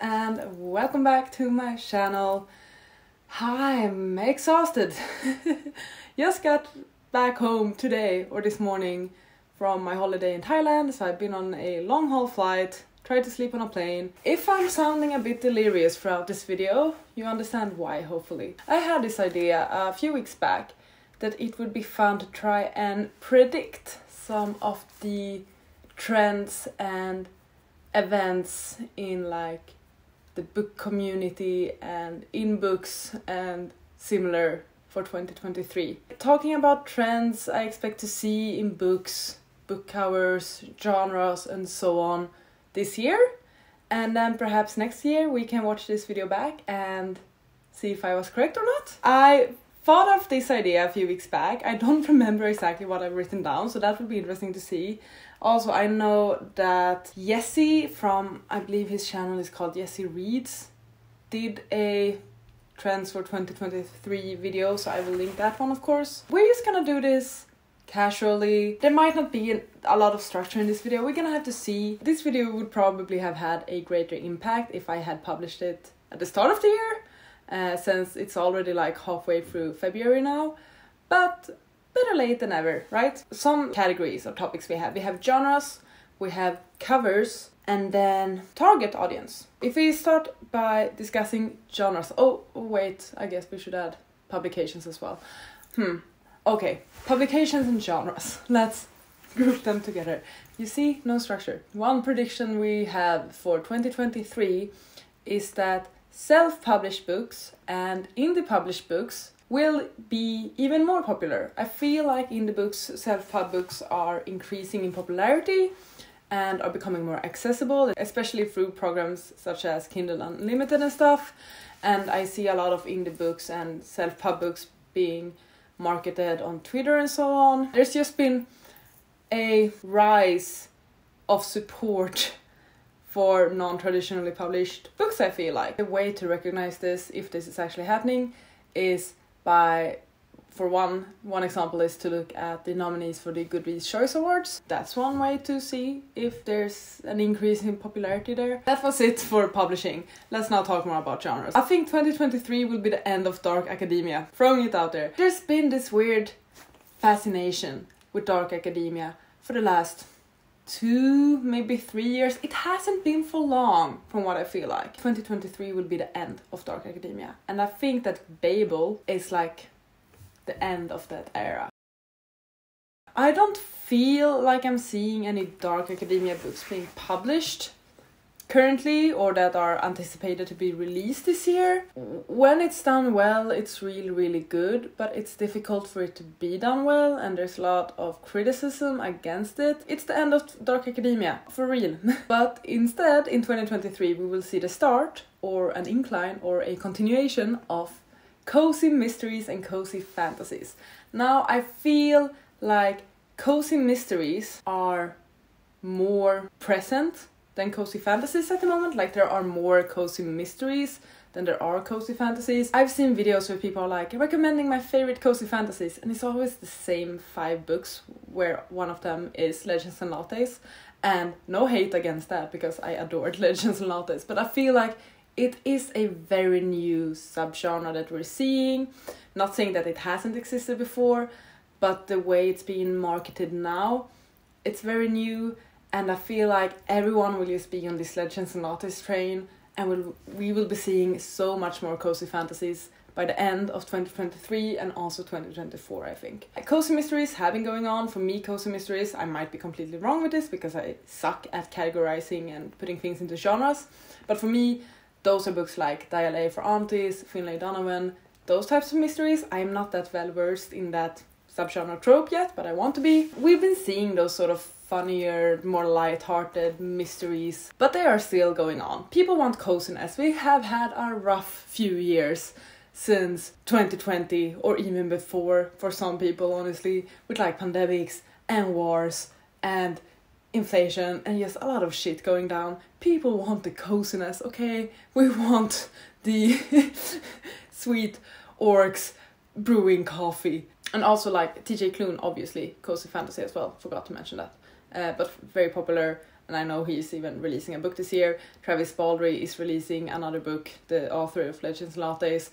and welcome back to my channel. I'm exhausted. Just got back home today or this morning from my holiday in Thailand, so I've been on a long haul flight, tried to sleep on a plane. If I'm sounding a bit delirious throughout this video, you understand why, hopefully. I had this idea a few weeks back that it would be fun to try and predict some of the trends and events in like the book community and in books and similar for 2023. Talking about trends I expect to see in books, book covers, genres and so on this year, and then perhaps next year we can watch this video back and see if I was correct or not. I thought of this idea a few weeks back. I don't remember exactly what I've written down, so that would be interesting to see. Also, I know that Jesse from, I believe his channel is called Jesse Reads, did a Trends for 2023 video, so I will link that one, of course. We're just gonna do this casually. There might not be a lot of structure in this video. We're gonna have to see. This video would probably have had a greater impact if I had published it at the start of the year, since it's already like halfway through February now. But better late than ever, right? Some categories or topics we have. We have genres, we have covers, and then target audience. If we start by discussing genres, oh wait, I guess we should add publications as well. Okay, publications and genres. Let's group them together. You see, no structure. One prediction we have for 2023 is that self-published books and indie published books will be even more popular. I feel like indie books, self-pub books are increasing in popularity and are becoming more accessible, especially through programs such as Kindle Unlimited and stuff. And I see a lot of indie books and self-pub books being marketed on Twitter and so on. There's just been a rise of support for non-traditionally published books, I feel like. The way to recognize this, if this is actually happening, is by, for one example is to look at the nominees for the Goodreads Choice Awards. That's one way to see if there's an increase in popularity there. That was it for publishing. Let's now talk more about genres. I think 2023 will be the end of dark academia. Throwing it out there. There's been this weird fascination with dark academia for the last 2, maybe 3 years. It hasn't been for long, from what I feel like. 2023 will be the end of dark academia. And I think that Babel is like the end of that era. I don't feel like I'm seeing any dark academia books being published currently or that are anticipated to be released this year. When it's done well, it's really good, but it's difficult for it to be done well and there's a lot of criticism against it. It's the end of dark academia, for real. But instead, in 2023, we will see the start or an incline or a continuation of cozy mysteries and cozy fantasies. Now, I feel like cozy mysteries are more present than cozy fantasies at the moment. Like, there are more cozy mysteries than there are cozy fantasies. I've seen videos where people are like recommending my favorite cozy fantasies, and it's always the same 5 books where one of them is Legends and Lattes. And no hate against that, because I adored Legends and Lattes, but I feel like it is a very new subgenre that we're seeing. Not saying that it hasn't existed before, but the way it's being marketed now, it's very new. And I feel like everyone will just be on this Legends and Lattes train, and we will be seeing so much more cozy fantasies by the end of 2023 and also 2024, I think. Cozy mysteries have been going on. For me, cozy mysteries, I might be completely wrong with this because I suck at categorizing and putting things into genres. But for me, those are books like Dial A for Aunties, Finlay Donovan, those types of mysteries. I am not that well versed in that subgenre trope yet, but I want to be. We've been seeing those sort of funnier, more light-hearted mysteries, but they are still going on. People want coziness. We have had a rough few years since 2020, or even before for some people, honestly, with like pandemics and wars and inflation and just a lot of shit going down. People want the coziness, okay? We want the sweet orcs brewing coffee. And also like TJ Klune, obviously, cozy fantasy as well, forgot to mention that. But very popular and I know he's even releasing a book this year. Travis Baldry is releasing another book, the author of Legends and Lattes.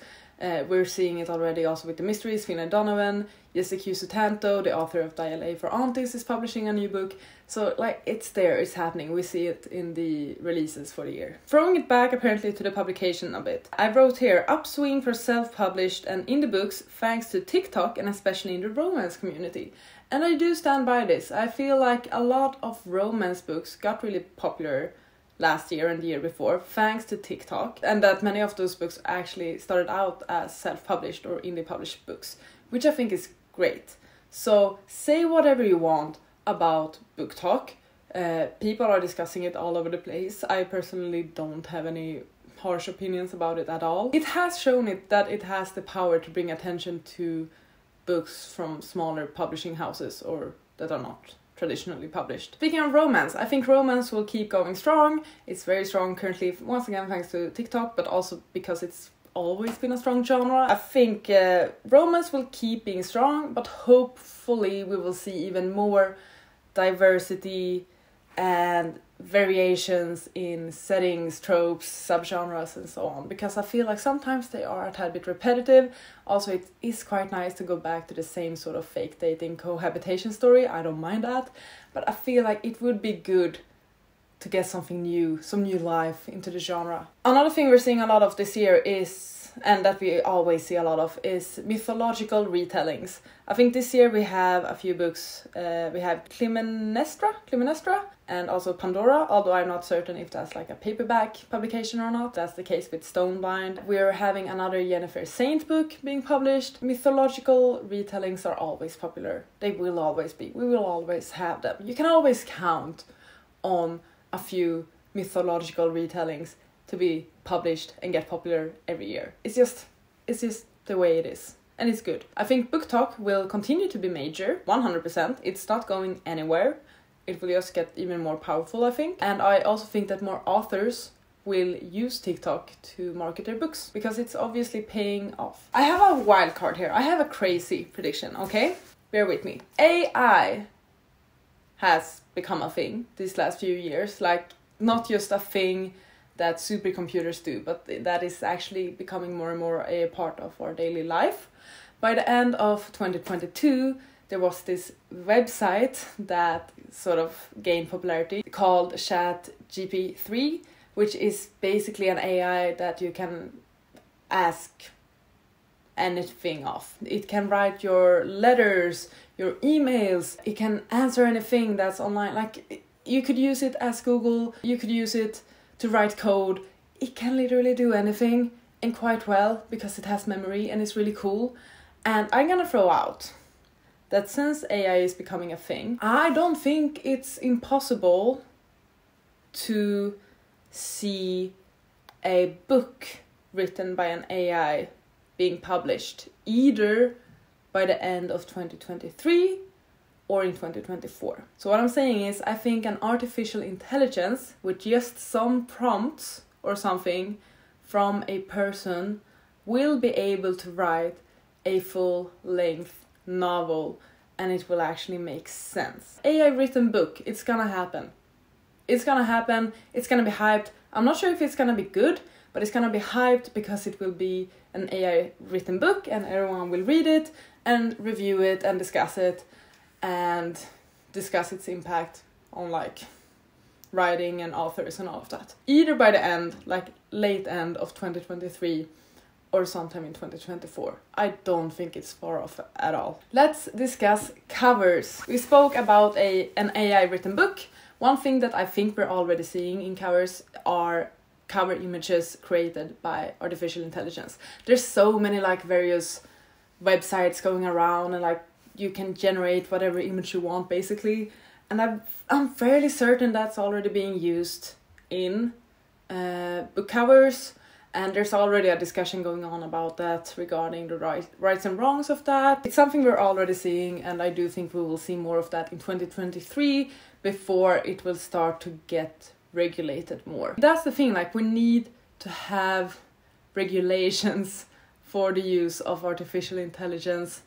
We're seeing it already also with the mysteries. Fiona Donovan, Jessica Sutanto, the author of Dial for Aunties, is publishing a new book. So like it's there, it's happening. We see it in the releases for the year. Throwing it back apparently to the publication a bit. I wrote here, upswing for self-published and indie books thanks to TikTok and especially in the romance community. And I do stand by this. I feel like a lot of romance books got really popular last year and the year before thanks to TikTok, and that many of those books actually started out as self-published or indie published books, which I think is great. So say whatever you want about BookTok. People are discussing it all over the place. I personally don't have any harsh opinions about it at all. It has shown it that it has the power to bring attention to books from smaller publishing houses or that are not traditionally published. Speaking of romance, I think romance will keep going strong. It's very strong currently, once again thanks to TikTok, but also because it's always been a strong genre. I think romance will keep being strong, but hopefully we will see even more diversity and variations in settings, tropes, subgenres and so on, because I feel like sometimes they are a tad bit repetitive. Also, it is quite nice to go back to the same sort of fake dating cohabitation story. I don't mind that, but I feel like it would be good to get something new, some new life into the genre. Another thing we're seeing a lot of this year is, and that we always see a lot of, is mythological retellings. I think this year we have a few books. We have Clymenestra, and also Pandora, although I'm not certain if that's like a paperback publication or not. That's the case with Stoneblind. We're having another Yennefer Saint book being published. Mythological retellings are always popular. They will always be. We will always have them. You can always count on a few mythological retellings to be published and get popular every year. It's just the way it is. And it's good. I think BookTok will continue to be major, 100%. It's not going anywhere. It will just get even more powerful, I think. And I also think that more authors will use TikTok to market their books, because it's obviously paying off. I have a wild card here. I have a crazy prediction, okay? Bear with me. AI has become a thing these last few years. Like, not just a thing that supercomputers do, but that is actually becoming more and more a part of our daily life. By the end of 2022, there was this website that sort of gained popularity called ChatGPT-3, which is basically an AI that you can ask anything of. It can write your letters, your emails, it can answer anything that's online. Like, you could use it as Google, you could use it to write code. It can literally do anything, and quite well, because it has memory and it's really cool. And I'm gonna throw out that since AI is becoming a thing, I don't think it's impossible to see a book written by an AI being published either by the end of 2023 or in 2024. So what I'm saying is, I think an artificial intelligence with just some prompts or something from a person will be able to write a full-length novel, and it will actually make sense. AI written book, it's gonna happen. It's gonna happen, it's gonna be hyped. I'm not sure if it's gonna be good, but it's gonna be hyped because it will be an AI written book and everyone will read it and review it and discuss it and discuss its impact on like writing and authors and all of that. Either by the end, like late end of 2023, or sometime in 2024. I don't think it's far off at all. Let's discuss covers. We spoke about an AI written book. One thing that I think we're already seeing in covers are cover images created by artificial intelligence. There's so many like various websites going around, and like you can generate whatever image you want basically. And I'm fairly certain that's already being used in book covers. And there's already a discussion going on about that regarding the rights and wrongs of that. It's something we're already seeing, and I do think we will see more of that in 2023 before it will start to get regulated more. That's the thing, like we need to have regulations for the use of artificial intelligence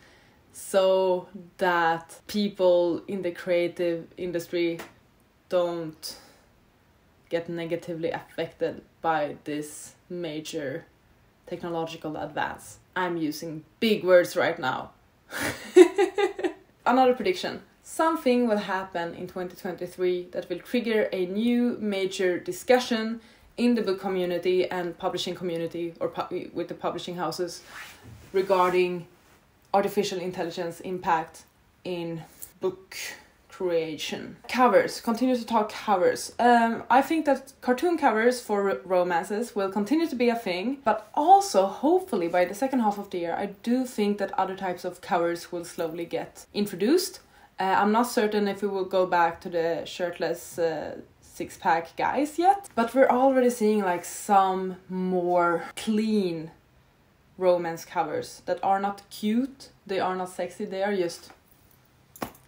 so that people in the creative industry don't get negatively affected by this major technological advance. I'm using big words right now. Another prediction. Something will happen in 2023 that will trigger a new major discussion in the book community and publishing community, or with the publishing houses, regarding artificial intelligence impact in book creation. Covers. Continue to talk covers. I think that cartoon covers for romances will continue to be a thing, but also hopefully by the second half of the year I do think that other types of covers will slowly get introduced. I'm not certain if we will go back to the shirtless six-pack guys yet, but we're already seeing like some more clean romance covers that are not cute, they are not sexy, they are just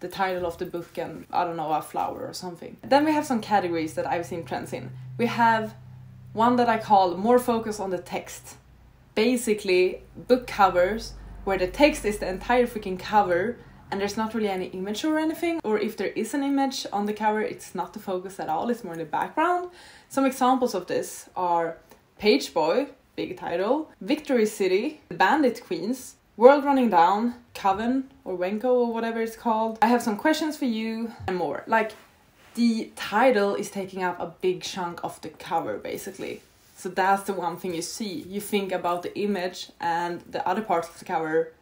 the title of the book and, I don't know, a flower or something. Then we have some categories that I've seen trends in. We have one that I call more focus on the text. Basically, book covers where the text is the entire freaking cover and there's not really any image or anything, or if there is an image on the cover, it's not the focus at all, it's more in the background. Some examples of this are Page Boy, big title, Victory City, The Bandit Queens, World Running Down, Coven or Wenko or whatever it's called, I Have Some Questions for You, and more. Like, the title is taking up a big chunk of the cover basically. So that's the one thing you see. You think about the image and the other parts of the cover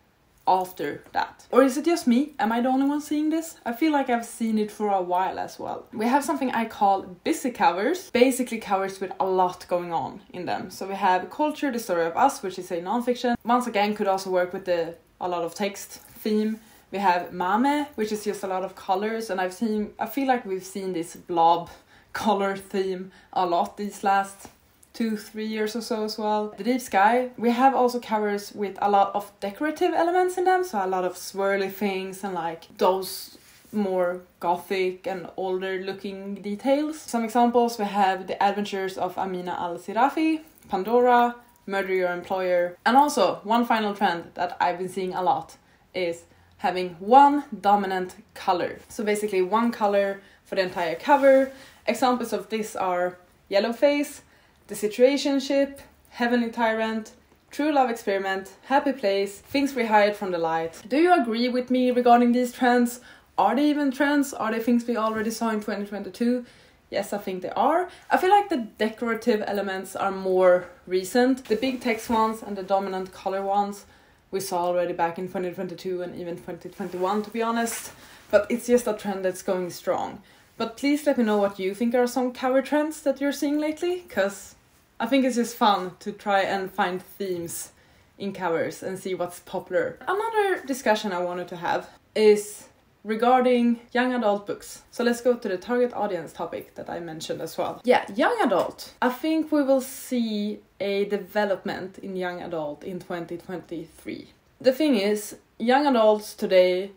after that. Or is it just me? Am I the only one seeing this? I feel like I've seen it for a while as well. We have something I call busy covers. Basically covers with a lot going on in them. So we have Culture, The Story of Us, which is a non-fiction. Once again, could also work with a lot of text theme. We have Mame, which is just a lot of colors, and I feel like we've seen this blob color theme a lot these last 2-3 years or so as well. The Deep Sky, we have also covers with a lot of decorative elements in them, so a lot of swirly things and like those more gothic and older looking details. Some examples, we have The Adventures of Amina Al-Sirafi, Pandora, Murder Your Employer, and also one final trend that I've been seeing a lot is having one dominant color. So basically one color for the entire cover. Examples of this are Yellowface, The Situationship, Heavenly Tyrant, True Love Experiment, Happy Place, Things We Hide from the Light. Do you agree with me regarding these trends? Are they even trends? Are they things we already saw in 2022? Yes, I think they are. I feel like the decorative elements are more recent. The big text ones and the dominant color ones we saw already back in 2022 and even 2021, to be honest. But it's just a trend that's going strong. But please let me know what you think are some cover trends that you're seeing lately, because I think it's just fun to try and find themes in covers and see what's popular. Another discussion I wanted to have is regarding young adult books. So let's go to the target audience topic that I mentioned as well. Yeah, young adult. I think we will see a development in young adult in 2023. The thing is, young adults today,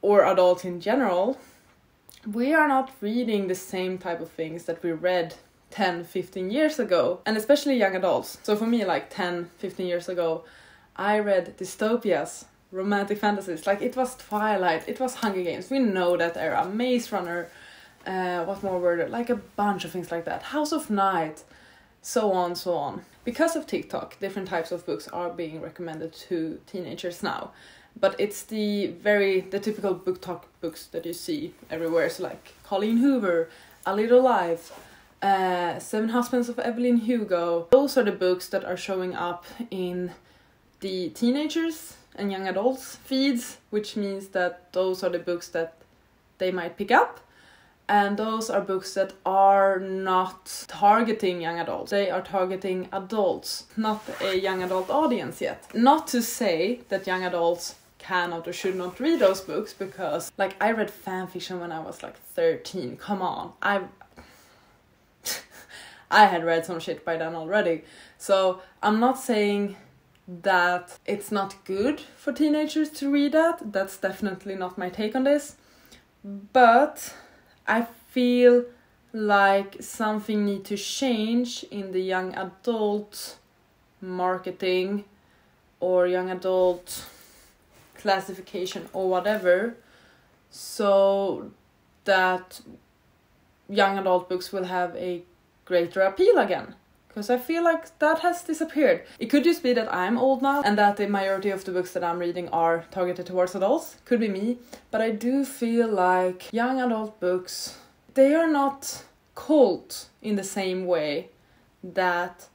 or adults in general, we are not reading the same type of things that we read 10-15 years ago, and especially young adults. So for me, like 10-15 years ago, I read dystopias, romantic fantasies, like it was Twilight, it was Hunger Games, we know that era, Maze Runner, what more were there, like a bunch of things like that, House of Night, so on, so on. Because of TikTok, different types of books are being recommended to teenagers now. But it's the typical booktok books that you see everywhere. So like Colleen Hoover, A Little Life, Seven Husbands of Evelyn Hugo. Those are the books that are showing up in the teenagers and young adults feeds, which means that those are the books that they might pick up. And those are books that are not targeting young adults. They are targeting adults, not a young adult audience yet. Not to say that young adults cannot or should not read those books, because like I read fanfiction when I was like 13. Come on, I had read some shit by then already. So I'm not saying that it's not good for teenagers to read that. That's definitely not my take on this. But I feel like something needs to change in the young adult marketing or young adult classification or whatever, so that young adult books will have a greater appeal again. Because I feel like that has disappeared. It could just be that I'm old now and that the majority of the books that I'm reading are targeted towards adults. Could be me. But I do feel like young adult books, they are not cult in the same way that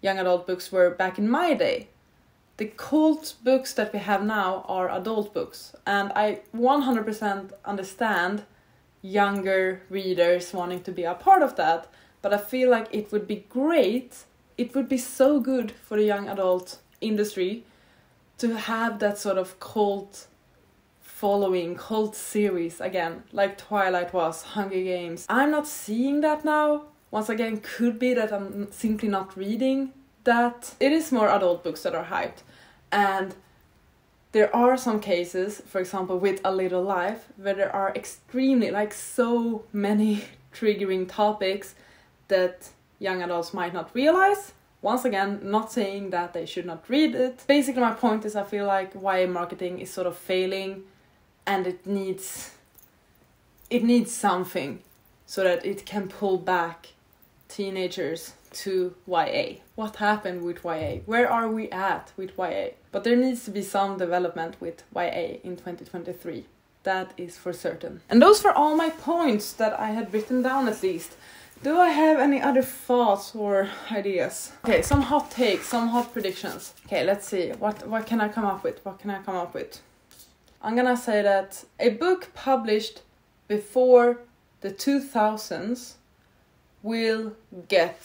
young adult books were back in my day. The cult books that we have now are adult books. And I 100% understand younger readers wanting to be a part of that. But I feel like it would be great, it would be so good for the young adult industry to have that sort of cult following, cult series again, like Twilight was, Hunger Games. I'm not seeing that now. Once again, could be that I'm simply not reading that. It is more adult books that are hyped. And there are some cases, for example with A Little Life, where there are extremely, like so many triggering topics that young adults might not realize. Once again, not saying that they should not read it. Basically my point is I feel like YA marketing is sort of failing and it needs something so that it can pull back teenagers to YA. What happened with YA? Where are we at with YA? But there needs to be some development with YA in 2023. That is for certain. And those were all my points that I had written down at least. Do I have any other thoughts or ideas? Okay, some hot takes, some hot predictions. Okay, let's see. What can I come up with? What can I come up with? I'm gonna say that a book published before the 2000s will get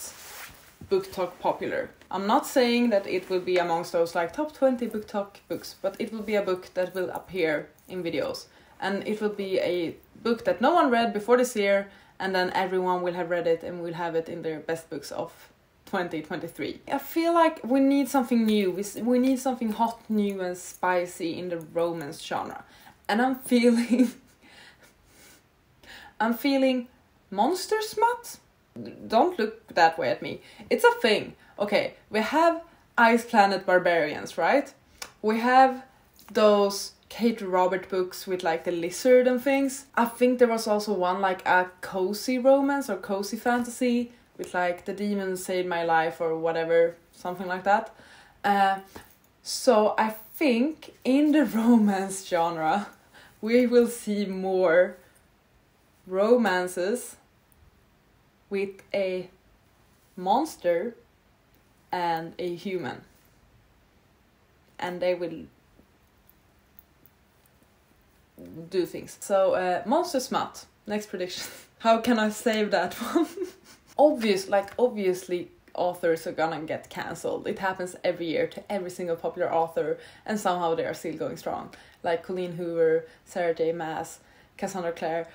BookTok popular. I'm not saying that it will be amongst those like top 20 BookTok books, but it will be a book that will appear in videos. And it will be a book that no one read before this year, and then everyone will have read it and will have it in their best books of 2023. I feel like we need something new. We need something hot, new and spicy in the romance genre. And I'm feeling monster smut? Don't look that way at me. It's a thing. Okay, we have Ice Planet Barbarians, right? We have those Kate Robert books with like the lizard and things. I think there was also one like a cozy romance or cozy fantasy with like The Demon Saved My Life or whatever, something like that. So I think in the romance genre we will see more romances with a monster and a human. And they will do things. So monster smut, next prediction. How can I save that one? Obviously authors are gonna get cancelled. It happens every year to every single popular author, and somehow they are still going strong. Like Colleen Hoover, Sarah J Maas, Cassandra Clare.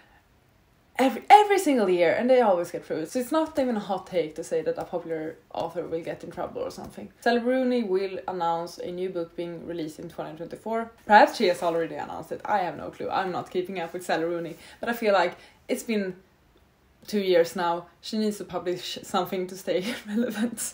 Every single year, and they always get through it. So it's not even a hot take to say that a popular author will get in trouble or something. Sally Rooney will announce a new book being released in 2024. Perhaps she has already announced it. I have no clue. I'm not keeping up with Sally Rooney. But I feel like it's been 2 years now. She needs to publish something to stay relevant.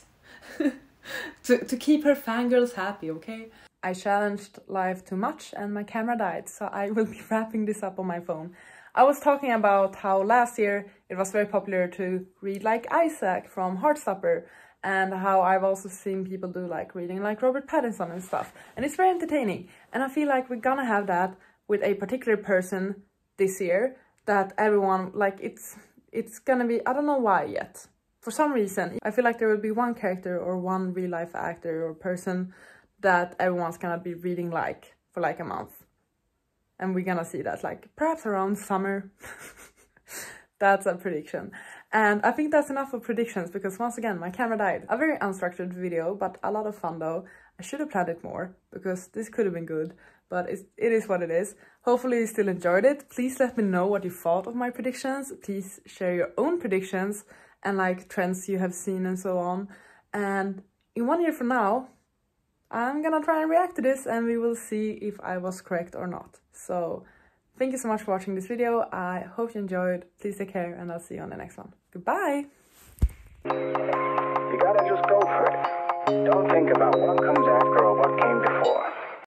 to keep her fangirls happy, okay? I challenged live too much and my camera died, so I will be wrapping this up on my phone. I was talking about how last year it was very popular to read like Isaac from Heartstopper, and how I've also seen people do like reading like Robert Pattinson and stuff. And it's very entertaining. And I feel like we're gonna have that with a particular person this year that everyone, like it's gonna be, I don't know why yet. For some reason, I feel like there will be one character or one real life actor or person that everyone's gonna be reading like for like a month. And we're gonna see that like perhaps around summer. That's a prediction. And I think that's enough of predictions because once again my camera died. A very unstructured video, but a lot of fun though. I should have planned it more because this could have been good, but it is what it is. Hopefully you still enjoyed it. Please let me know what you thought of my predictions. Please share your own predictions and like trends you have seen and so on. And in 1 year from now, I'm gonna try and react to this and we will see if I was correct or not. So thank you so much for watching this video. I hope you enjoyed. Please take care and I'll see you on the next one. Goodbye! You gotta just go for it. Don't think about what comes after